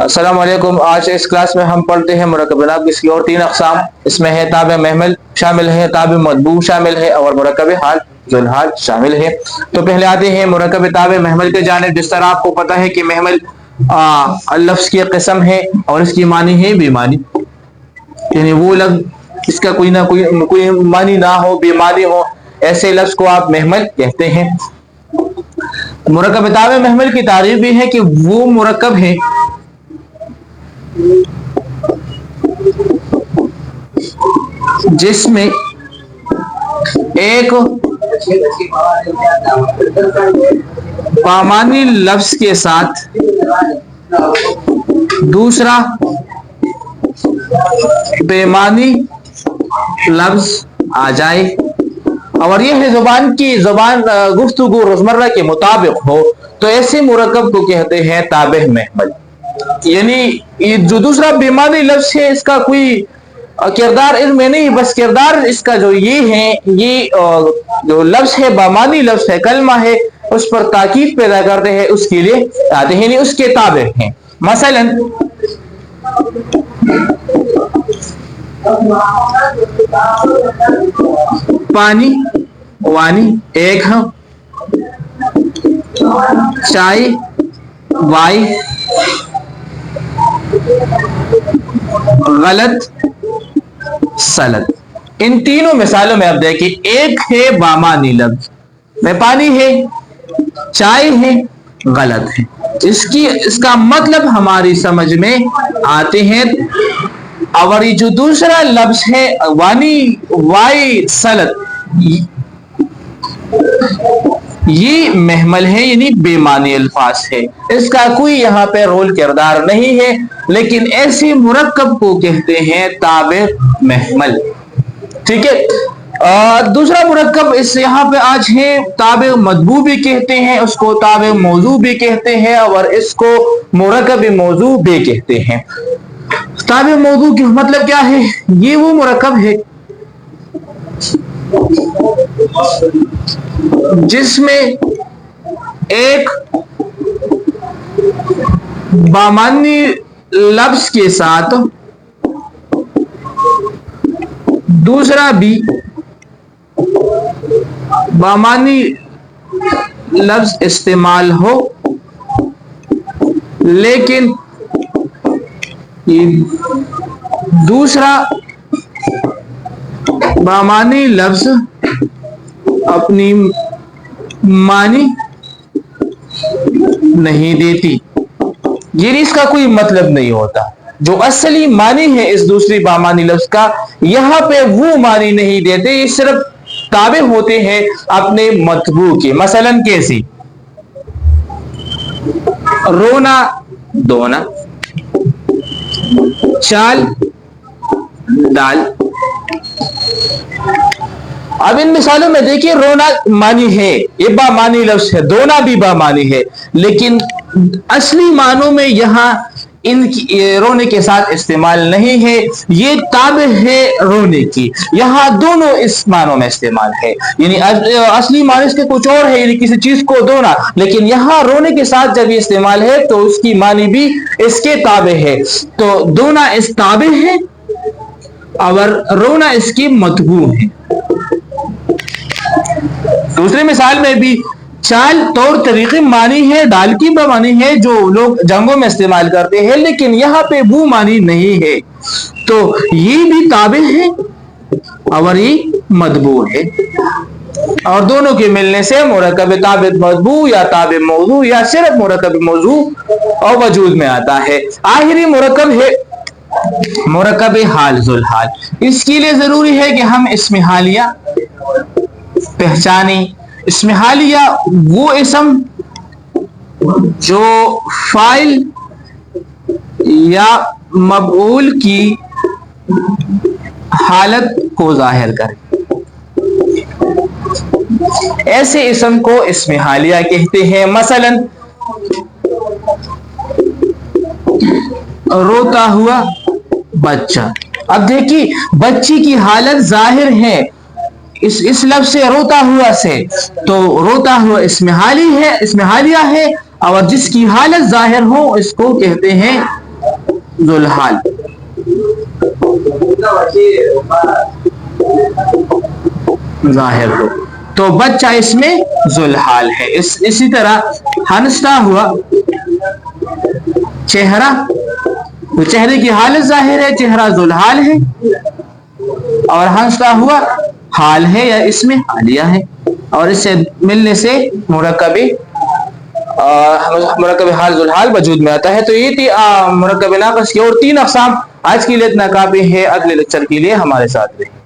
अस्सलाम वालेकुम। आज इस क्लास में हम पढ़ते हैं मुरक्कब नाब की इसकी और तीन अक़साम। इसमें है ताब महमल शामिल है, ताब मदबू शामिल है और मुरक्कब हाल जुल हाल शामिल है। तो पहले आते हैं मुरक्कब ताब महमल के जानिब। जिस तरह आपको पता है कि महमल लफ्ज़ की किस्म है और इसकी मानी है बेमानी, यानी वो लफ्ज़ इसका कोई मानी ना हो, बेमानी हो, ऐसे लफ्ज़ को आप महमल कहते हैं। मुरक्कब ताब महमल की तारीफ भी है कि वो मुरक्कब है जिसमें एक बामानी लफ्ज के साथ दूसरा बेमानी लफ्ज आ जाए और यह जुबान गुफ्तगू रोजमर्रा के मुताबिक हो, तो ऐसे मुरक्कब को कहते हैं ताबे महमल। यानी ये जो दूसरा बेमानी लफ्ज है इसका कोई किरदार इसमें नहीं, बस किरदार इसका जो ये है, ये जो लफ्ज है बामानी लफ्ज है, कलमा है, उस पर ताकीद पैदा करते हैं, उसके लिए आते हैं, नहीं उसके ताबे हैं। मसलन पानी वानी एक है, चाय वाई, गलत सलत। इन तीनों मिसालों में आप देखिए, एक है बामानी लफ्ज में पानी है, चाय है, गलत है। इसका मतलब हमारी समझ में आते हैं। और ये जो दूसरा लफ्ज है वानी वाई सलत, ये महमल है, यानी बेमानी अल्फाज है, इसका कोई यहाँ पे रोल किरदार नहीं है, लेकिन ऐसे मुरक्कब को कहते हैं ताबे महमल। ठीक है। दूसरा मुरक्कब इस यहाँ पे आज है ताबे मदबू भी कहते हैं, उसको ताबे मौजू भी कहते हैं और इसको मुरक्कब मौजू भी कहते हैं। ताबे मौजू का मतलब क्या है? ये वो मुरक्कब है जिसमें एक बामानी लफ्ज के साथ दूसरा भी बामानी लफ्ज इस्तेमाल हो, लेकिन दूसरा बामानी लफ्ज अपनी मानी नहीं देती, ये इसका कोई मतलब नहीं होता। जो असली मानी है इस दूसरी बामानी लफ्ज का, यहां पे वो मानी नहीं देते, ये सिर्फ ताबे होते हैं अपने मतबू के। मसलन कैसी? रोना धोना, चाल दाल। अब इन मिसालों में देखिए, रोना मानी है, ये बामानी लफ्ज है, धोना भी बामानी है, लेकिन असली मानों में यहां इनकी रोने के साथ इस्तेमाल नहीं है, ये ताबे है रोने की, यहाँ दोनों इस मानों में इस्तेमाल है। यानी असली मानो इसके कुछ और है, यानी किसी चीज को धोना, लेकिन यहाँ रोने के साथ जब ये इस्तेमाल है तो उसकी मानी भी इसके ताबे है। तो धोना इस ताबे है और रोना इसकी मतबू है। दूसरी मिसाल में भी चाल तौर तरीके मानी है, डाल की मानी है, जो लोग जंगों में इस्तेमाल करते हैं, लेकिन यहाँ पे वो मानी नहीं है, तो ये भी ताबे है और ये मदबू है, और दोनों के मिलने से मुरक्कब ताबे मदबू या ताबे मौजू या सिर्फ मुरक्कब मौजू और वजूद में आता है। आखिरी मुरक्कब है मुरक्कब हाल जुल हाल। इसके लिए जरूरी है कि हम इसमें हालिया पहचाने। इसमें हालिया वो इसम जो फाइल या मफऊल की हालत को जाहिर करे, ऐसे इसम को इसमें हालिया कहते हैं। मसलन रोता हुआ बच्चा। अब देखिए, बच्ची की हालत जाहिर है इस लफ्ज से, रोता हुआ से, तो रोता हुआ इसमें हाली है, इसमें हालिया है, और जिसकी हालत जाहिर हो इसको कहते हैं ذوالحال. ظاہر ہو تو بچہ اس میں ذوالحال ہے. اسی طرح ہنستا ہوا چہرہ، تو چہرے کی حالت ظاہر ہے، چہرہ ذوالحال ہے، اور ہنستا ہوا حال ہے یا اس میں حالیہ ہے، اور اس سے ملنے سے مرکب حال ذوالحال وجود میں آتا ہے. تو یہ تھی مرکب ناقص کی اور 3 اقسام. آج کے لیے اتنا کافی ہے، اگلے لیکچر کے لیے ہمارے ساتھ رہیں.